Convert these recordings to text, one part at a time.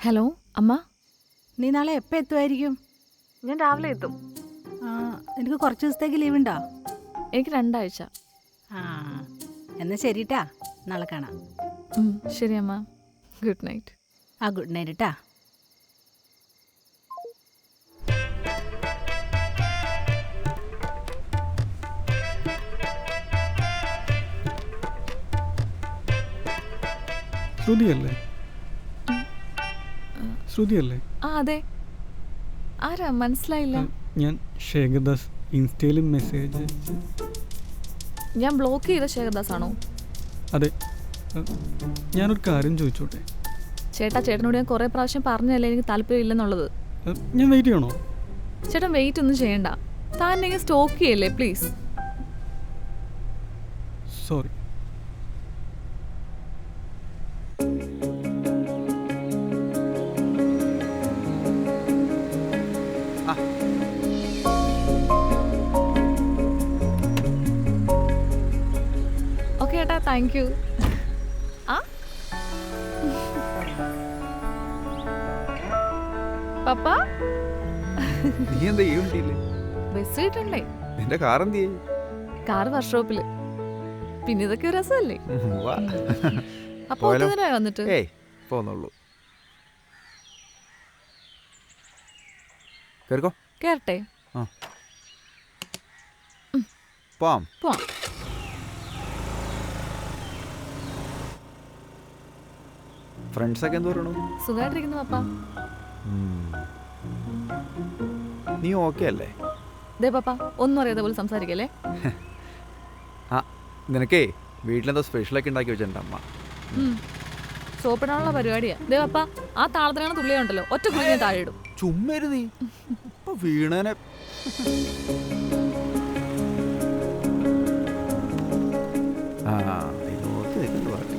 Hello അമ്മ. നീ നാളെ എപ്പോൾ എത്തുമായിരിക്കും? ഞാൻ രാവിലെ എത്തും. എനിക്ക് കുറച്ച് ദിവസത്തേക്ക് ലീവ് ഉണ്ടോ? എനിക്ക് 2 ആഴ്ച. ആ എന്നാൽ ശരിട്ടാ, നാളെ കാണാം. ശരി അമ്മ. Good night. ഗുഡ് നൈറ്റ് ട്ടാ. ശ്രുതിയല്ലേ? ആ അതെ. ആരാ മനസ്സിലായില്ല? ഞാൻ ശേഖർദാസ്. ഇൻസ്റ്റയിൽ മെസ്സേജ്. ഞാൻ ബ്ലോക്ക് ചെയ്ത ശേഖർദാസ് ആണോ? അതെ. ഞാനൊരു കാര്യം ചോദിച്ചോട്ടെ? ചേട്ടനോട് ഞാൻ കുറേ പ്രാവശ്യം പറഞ്ഞല്ലേ എനിക്ക് താല്പര്യമില്ലെന്നുള്ളത്. ഞാൻ വെയിറ്റ് ചെയ്യണോ? ചേട്ടൻ വെയിറ്റ് ഒന്നും ചെയ്യണ്ട. താൻ എന്നെ സ്റ്റോക്ക് ചെയ്യല്ലേ പ്ലീസ്. സോറി. ഓക്കെ ചേട്ടാ, താങ്ക് യു. ആ പപ്പ, നീ എന്താ ഈ വണ്ടിയില്ലേ? ബസ് കിട്ടണ്ടേ? നിന്റെ കാർ എന്ത് ചെയ്യും? കാറ് വർക്ക്ഷോപ്പില്. പിന്നെ ഇതൊക്കെ ഒരു രസമല്ലേ? അപ്പൊ പോയാലോ? ഒത്തുതന്നെ വന്നിട്ട് ഏയ് പോന്നുള്ളൂ. കേറിക്കോ. കേറട്ടെ? പോവാം. പോവാം. ഫ്രണ്ട്സൊക്കെ എന്ത് പറയണു? സുഖമായിട്ടിരിക്കുന്നു പപ്പ. നീ ഓക്കെ അല്ലേ? ദേ പപ്പ, ഒന്നും അറിയാതെ പോലെ സംസാരിക്കല്ലേ. ആ നിനക്കേ വീട്ടിലെന്തോ സ്പെഷ്യലൊക്കെ ഉണ്ടാക്കി വെച്ചിട്ടുണ്ട് അമ്മ. സോപ്പിടാനുള്ള പരിപാടിയാ. ദേ പപ്പ, ആ താളത്തിനാണ് തുള്ളിയുണ്ടല്ലോ, ഒറ്റ കുഴി ഞാൻ താഴെ ഇടും. ചുമ്മരു നീ ഇപ്പൊ വീണേനെ. ആ നോക്കി നിൽക്കുന്നു പറഞ്ഞു.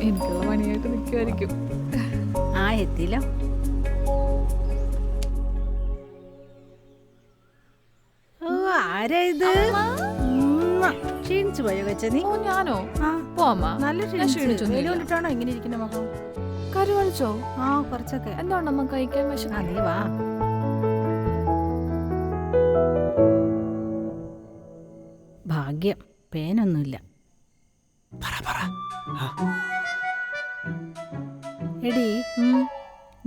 എനിക്കുള്ള പണിയായിട്ട് നിൽക്കുമായിരിക്കും. എത്തിയില്ല. ആരാ ഇത്? ക്ഷീണിച്ചു പോയോ കൊച്ചേ നീ? ഓ ഞാനോ? ആ, പോവാ. നല്ല ക്ഷീണിച്ചിട്ടാണോ ഇങ്ങനെ ഇരിക്കുന്ന മുഖം? കരുവഴിച്ചോ? കുറച്ചൊക്കെ. എന്തുകൊണ്ടമ്മ കഴിക്കാൻ വിശക്കും? നീ വാ. ഭാഗ്യം, പേനൊന്നുമില്ല. എടി,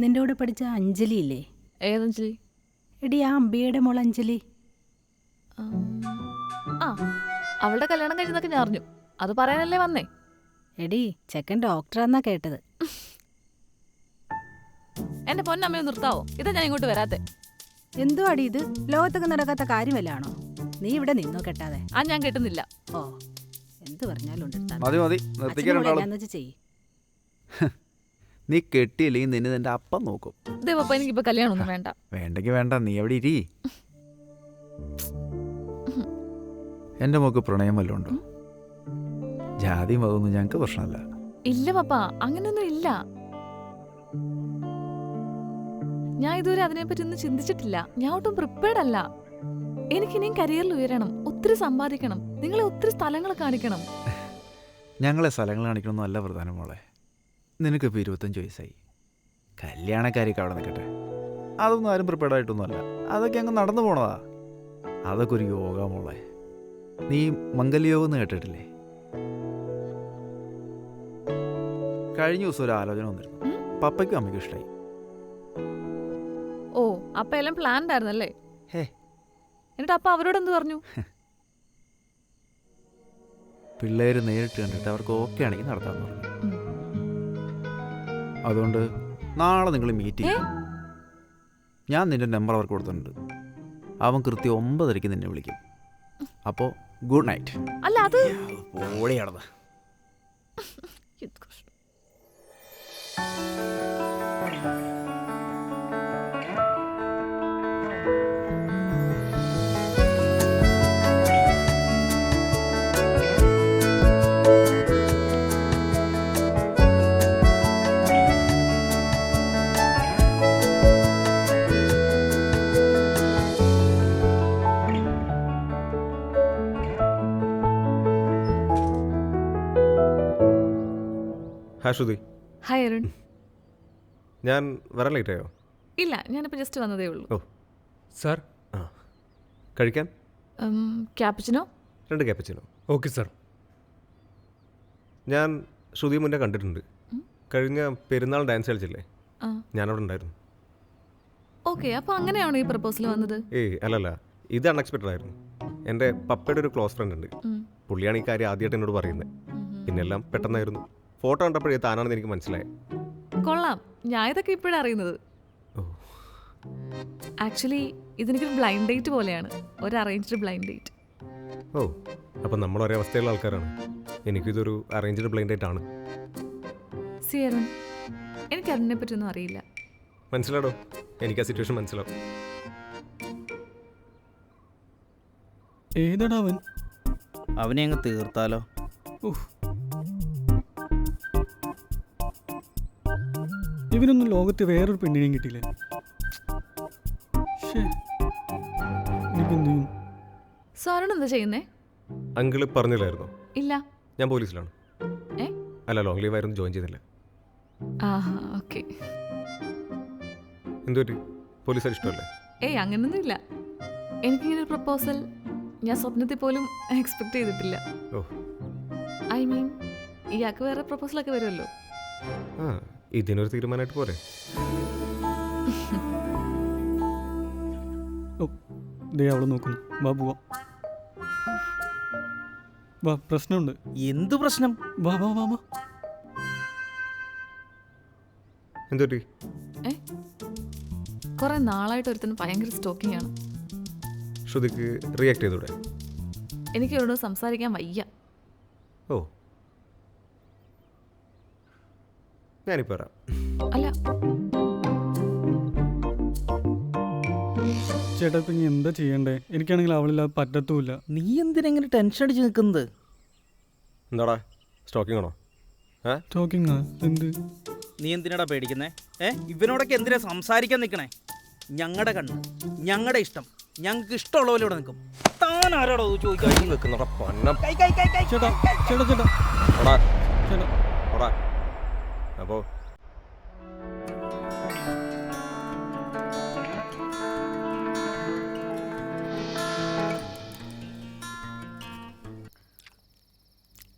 നിന്റെ കൂടെ പഠിച്ച അഞ്ജലി ഇല്ലേ? ഏതഞ്ജലി? എടി, ആ അമ്പിയുടെ മോൾ അഞ്ജലി. ആ, അവളുടെ കല്യാണം കഴിഞ്ഞതൊക്കെ ഞാൻ അറിഞ്ഞു. അത് പറയാനല്ലേ വന്നേ? എടി, ചെക്കൻ ഡോക്ടറാന്നാ കേട്ടത്. എന്റെ പൊന്നമ്മയെ നിർത്താവോ? ഇതാ ഞാൻ ഇങ്ങോട്ട് വരാത്തെ. എന്തുവാടി ഇത്? ലോകത്തൊക്കെ നടക്കാത്ത കാര്യമല്ലാണോ? നീ ഇവിടെ നിന്നോ കെട്ടാതെ. ഞാൻ കേട്ടുന്നില്ല. ഓ, എന്ത് പറഞ്ഞാലും മതി മതി നിർത്തിക്കാനുണ്ടാവും. ചെയ്യ്. നീ കെട്ടിയില്ലെങ്കിൽ നിന്നെ നിന്റെ അപ്പം നോക്കും. ദേ പപ്പ, എനിക്കിപ്പോ കല്യാണം ഒന്നും വേണ്ട. വേണ്ടെങ്കിൽ വേണ്ട, നീ എവിടെ ഇരി. എൻ്റെ മോക്ക് പ്രണയം വല്ലതും ഉണ്ടോ? ജാതിയും അതൊന്നും ഞങ്ങൾക്ക് പ്രശ്നമല്ല. ഇല്ല പപ്പ, അങ്ങനെയൊന്നും ഇല്ല. ഞാൻ ഇതുവരെ അതിനെപ്പറ്റി ഒന്നും ചിന്തിച്ചിട്ടില്ല. ഞാൻ ഒട്ടും പ്രിപ്പയർഡ് അല്ല. എനിക്കിനിയും കരിയറിൽ ഉയരണം, ഒത്തിരി സമ്പാദിക്കണം, നിങ്ങളെ ഒത്തിരി സ്ഥലങ്ങൾ കാണിക്കണം. ഞങ്ങളെ സ്ഥലങ്ങൾ കാണിക്കണമെന്നും അല്ല പ്രധാനം മോളെ. നിനക്കിപ്പോൾ 25 വയസ്സായി. കല്യാണക്കാരിയൊക്കെ അവിടെ നിൽക്കട്ടെ. അതൊന്നും ആരും പ്രിപ്പയർഡ് ആയിട്ടൊന്നുമല്ല. അതൊക്കെ അങ്ങ് നടന്നു പോണതാ. അതൊക്കെ ഒരു യോഗ മോളെ. നീ മംഗല്യോഗം എന്ന് കേട്ടിട്ടില്ലേ? കഴിഞ്ഞ ദിവസം ഒരു ആലോചന വന്നിരുന്നു. പപ്പയ്ക്കും അമ്മയ്ക്കും ഇഷ്ടമായി. ഓ, അപ്പൊ എല്ലാം പ്ലാൻഡ് ആയിരുന്നല്ലേ? ഹേ, എന്നിട്ട് അപ്പൊ അവരോട് എന്ത് പറഞ്ഞു? പിള്ളേര് നേരിട്ട് കണ്ടിട്ട് അവർക്ക് ഓക്കെ ആണെങ്കിൽ നടത്താമെന്ന് പറഞ്ഞു. അതുകൊണ്ട് നാളെ നിങ്ങൾ മീറ്റ് ചെയ്യും. ഞാൻ നിന്റെ നമ്പർ അവർക്ക് കൊടുത്തിട്ടുണ്ട്. അവൻ കൃത്യം 9:30 നിന്നെ വിളിക്കും. അപ്പോൾ ഗുഡ് നൈറ്റ്. അല്ല, അത് ഓടിയാണത്. ഹായ് ശ്രുതി. ഹായ് അരുൺ. ഞാൻ വരാൻ ലേറ്റ് ആയോ? ഇല്ല, ഞാനിപ്പോൾ ജസ്റ്റ് വന്നതേ ഉള്ളൂ. ഓ സാർ. ആ കഴിക്കാൻ ക്യാപ്പച്ചിനോ? 2 ക്യാപ്പച്ചിനോ. Okay sir. ഞാൻ ശ്രുതി മുന്നേ കണ്ടിട്ടുണ്ട്. കഴിഞ്ഞ പെരുന്നാൾ ഡാൻസ് കളിച്ചില്ലേ, ആ ഞാനവിടെ ഉണ്ടായിരുന്നു. ഓക്കെ, അപ്പോൾ അങ്ങനെയാണോ ഈ പ്രപ്പോസൽ വന്നത്? ഏയ് അല്ലല്ല, ഇത് അൺഎക്സ്പെക്റ്റഡ് ആയിരുന്നു. എൻ്റെ പപ്പയുടെ ഒരു ക്ലോസ് ഫ്രണ്ട് ഉണ്ട്. ഉം. പുള്ളിയാണ് ഈ കാര്യം ആദ്യമായിട്ട് എന്നോട് പറയുന്നത്. പിന്നെ എല്ലാം പെട്ടെന്നായിരുന്നു. ഫോട്ടോ കണ്ടപ്പോഴേ താനാണെന്ന് എനിക്ക് മനസ്സിലായി. കൊള്ളാം, ഞാൻ ഇതൊക്കെ ഇപ്പോഴാണ് അറിയുന്നത്. ഓ ആക്ച്വലി ഇതെനിക്കൊരു ബ്ലൈൻഡ് ഡേറ്റ് പോലെയാണ്, ഒരു അറേഞ്ച്ഡ് ബ്ലൈൻഡ് ഡേറ്റ്. ഓ അപ്പം നമ്മൾ ഒരേ അവസ്ഥയുള്ള ആൾക്കാരാണ്. എനിക്കിതൊരു അറേഞ്ച്ഡ് ബ്ലൈൻഡ് ആയിട്ടാണ്. സി അരുൺ, എനിക്ക് അതിനെ പറ്റിയൊന്നും അറിയില്ല. മനസ്സിലാടോ, എനിക്ക് ആ സിറ്റുവേഷൻ മനസ്സിലാവും. ഏതാടാ അവൻ? അവനെ അങ്ങ് തീർത്താലോ? ഉഫ്. ഇവനൊന്നും ലോകത്ത് വേറൊരു പെണ്ണിനെയും കിട്ടിയില്ലേ? ശ്ശേ. ഇനിയിപ്പോ എന്ത് ചെയ്യും? സോ അരുൺ എന്താ ചെയ്യുന്നേ? അങ്കിള് പറഞ്ഞില്ലായിരുന്നോ ഇല്ല. ഞാൻ പോലീസിലാണ്. ഏ? അല്ല, ലോങ് ലീവ് ആയിരുന്നു, ജോയിൻ ചെയ്തില്ല. ആഹാ, ഓക്കെ. എന്തുപറ്റി? പോലീസ് ഇഷ്ടമല്ലേ? ഏയ് അങ്ങനൊന്നും ഇല്ല. എനിക്കിങ്ങനെ ഒരു പ്രപ്പോസൽ ഞാൻ സ്വപ്നത്തിൽ പോലും എക്സ്പെക്ട് ചെയ്തിട്ടില്ല. ഓ ഐ മീൻ, ഇയാൾക്ക് വേറെ പ്രപ്പോസലൊക്കെ വരുമല്ലോ. ആ, ഇതിനൊരു തീരുമാനമായിട്ട് പോരെ? ഓ, ദേ അവള് നോക്കുന്നു. വാ പോവാം. വാ, പ്രശ്നമുണ്ട്. എന്ത് പ്രശ്നം? വാ വാ വാ വാ. എന്തുപറ്റി? ഏ, കുറെ നാളായിട്ട് ഒരുത്തന് ഭയങ്കര സ്റ്റോക്കിംഗ് ആണ്. ശ്രുതിക്ക് റിയാക്ട് ചെയ്തൂടെ? എനിക്ക് ഇവരോട് സംസാരിക്കാൻ വയ്യ. ഓ ഞാനിപ്പോൾ വരാം. അല്ല, ചേട്ടാ ഇപ്പം ഇനി എന്താ ചെയ്യണ്ടേ? എനിക്കാണെങ്കിൽ അവളില്ലാതെ പറ്റത്തുമില്ല. നീ എന്തിനെങ്ങനെ ടെൻഷൻ അടിച്ച് നിൽക്കുന്നത്? എന്താടാ, സ്റ്റോക്കിംഗ് ആണോ? ടോക്കിംഗ് എന്ത്? നീ എന്തിനാടാ പേടിക്കുന്നേ? ഇവനോടൊക്കെ എന്തിനാ സംസാരിക്കാൻ നിൽക്കണേ? ഞങ്ങളുടെ കണ്ണ്, ഞങ്ങളുടെ ഇഷ്ടം, ഞങ്ങൾക്ക് ഇഷ്ടമുള്ള പോലെ ഇവിടെ നിൽക്കും. താൻ ആരാടോ ചോദിക്കാൻ? ചേട്ടാ ചേട്ടാ ചേട്ടാ ചേട്ടാ. അപ്പോൾ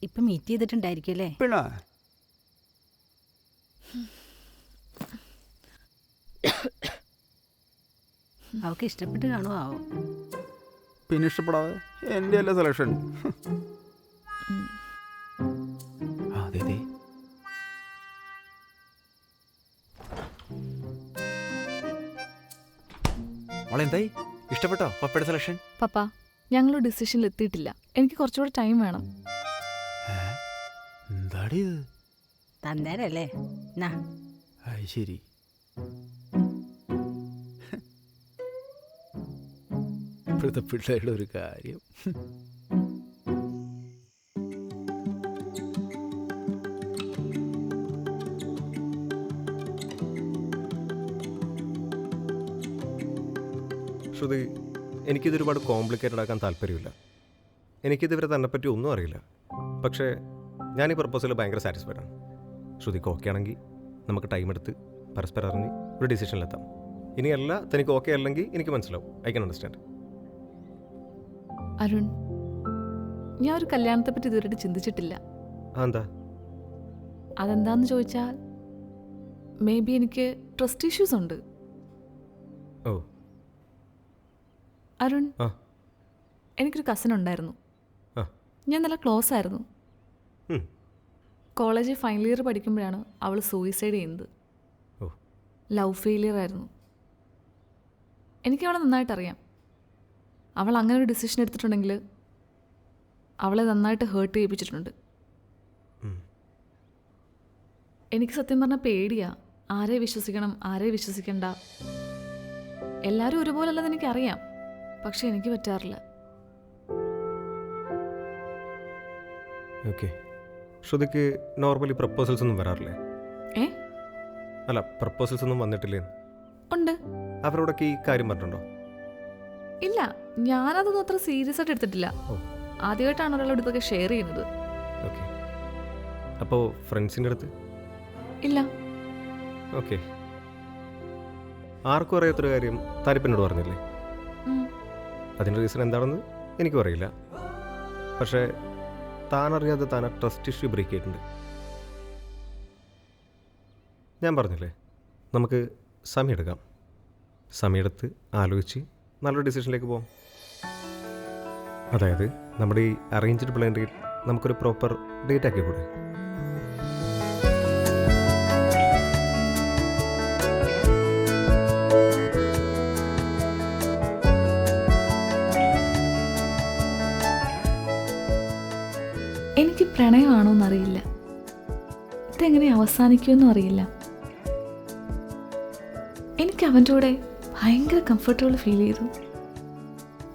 ഇപ്പം മീറ്റ് ചെയ്തിട്ടുണ്ടായിരിക്കും അല്ലേ? പിന്നെ അവൾക്ക് ഇഷ്ടപ്പെട്ട് കാണുമോ ആവോ? പിന്നെ ഇഷ്ടപ്പെടാതെ എൻ്റെ അല്ല സെലക്ഷൻ. അതെ അതെ. മോളെന്തായി, ഇഷ്ടപ്പെട്ടോ പപ്പയുടെ സെലക്ഷൻ? പപ്പ, ഞങ്ങളൊരു ഡിസിഷനിൽ എത്തിയിട്ടില്ല. എനിക്ക് കുറച്ചുകൂടെ ടൈം വേണം. എന്താടി ഇത്? തന്നേരല്ലേ? നാ അത് ശരി. ഇപ്പോഴത്തെ പിള്ളേരുടെ ഒരു കാര്യം. ശ്രുതി, എനിക്കിത് ഒരുപാട് കോംപ്ലിക്കേറ്റഡ് ആക്കാൻ താല്പര്യമില്ല. എനിക്കിതുവരെ തന്നെപ്പറ്റി ഒന്നും അറിയില്ല. പക്ഷേ ഞാൻ ഈ പ്രപ്പോസൽ ഭയങ്കര സാറ്റിസ്ഫൈഡ് ആണ്. ശ്രുതിക്ക് ഓക്കെ ആണെങ്കിൽ നമുക്ക് ടൈം എടുത്ത് പരസ്പരം അറിഞ്ഞ് ഒരു ഡിസിഷനിലെത്താം. ഇനിയല്ല തനിക്ക് ഓക്കെ അല്ലെങ്കിൽ എനിക്ക് മനസ്സിലാവും. I can understand. അരുൺ, ഞാൻ ഒരു കല്യാണത്തെ പറ്റി ഇതുവരെയായിട്ട് ചിന്തിച്ചിട്ടില്ല. എന്താ? അതെന്താന്ന് ചോദിച്ചാൽ മേ ബി എനിക്ക് ട്രസ്റ്റ് ഇഷ്യൂസ് ഉണ്ട്. ഓ അരുൺ, ആ. എനിക്കൊരു കസിൻ ഉണ്ടായിരുന്നു. ആ. ഞാൻ നല്ല ക്ലോസ് ആയിരുന്നു. ഉം. കോളേജിൽ ഫൈനൽ ഇയർ പഠിക്കുമ്പോഴാണ് അവൾ സൂയിസൈഡ് ചെയ്യുന്നത്. ഓ. ലവ് ഫെയിലിയർ ആയിരുന്നു. എനിക്ക് അവളെ നന്നായിട്ടറിയാം. അവൾ അങ്ങനെ ഒരു ഡിസിഷൻ എടുത്തിട്ടുണ്ടെങ്കിൽ അവളെ നന്നായിട്ട് ഹേർട്ട് ചെയ്യിപ്പിച്ചിട്ടുണ്ട്. ഉം. എനിക്ക് സത്യം പറഞ്ഞാൽ പേടിയാ. ആരെ വിശ്വസിക്കണം, ആരെ വിശ്വസിക്കണ്ട. എല്ലാവരും ഒരുപോലല്ലെന്ന് എനിക്കറിയാം, പക്ഷെ എനിക്ക് പറ്റാറില്ല. ഓക്കെ. ശ്രുതിക്ക് നോർമലി പ്രപ്പോസൽസ് ഒന്നും വരാറില്ലേ? ഏ? അല്ല, പ്രപ്പോസൽസ് ഒന്നും വന്നിട്ടില്ലേ? ഉണ്ട്. അവരോടൊക്കെ ഈ കാര്യം പറഞ്ഞിട്ടുണ്ടോ? ഇല്ല, ഞാനതൊന്നും അത്ര സീരിയസ് ആയിട്ട് എടുത്തിട്ടില്ല. ഓ. ആദ്യമായിട്ടാണ് ഒരാളോട് ഇതൊക്കെ ഷെയർ ചെയ്യുന്നത്. ഓക്കെ. അപ്പോൾ ഫ്രണ്ട്സിൻ്റെ അടുത്ത്? ഇല്ല. ഓക്കെ. ആർക്കും അറിയാത്തൊരു കാര്യം താനിപ്പനോട് പറഞ്ഞില്ലേ? ഉം. അതിൻ്റെ റീസൺ എന്താണെന്ന് എനിക്കും അറിയില്ല. പക്ഷേ താനറിയാതെ താൻ ആ ട്രസ്റ്റ് ഇഷ്യൂ ബ്രേക്ക് ചെയ്തിട്ടുണ്ട്. ഞാൻ പറഞ്ഞില്ലേ, നമുക്ക് സമയമെടുക്കാം. സമയമെടുത്ത് ആലോചിച്ച് നല്ലൊരു ഡിസിഷനിലേക്ക് പോകാം. അതായത് നമ്മുടെ ഈ അറേഞ്ച്ഡ് ബ്ലൈൻഡ് ഡേറ്റ് നമുക്കൊരു പ്രോപ്പർ ഡേറ്റ് ആക്കി കൂടെ? എനിക്ക് പ്രണയമാണോ എന്നറിയില്ല, ഇതെങ്ങനെ അവസാനിക്കുമെന്നും അറിയില്ല. എനിക്ക് അവൻ്റെ കൂടെ ഭയങ്കര കംഫർട്ടബിൾ ഫീൽ ചെയ്തു.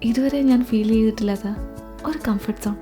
ഇതുവരെ ഞാൻ ഫീൽ ചെയ്തിട്ടില്ലാത്ത ഒരു കംഫർട്ട് സോൺ.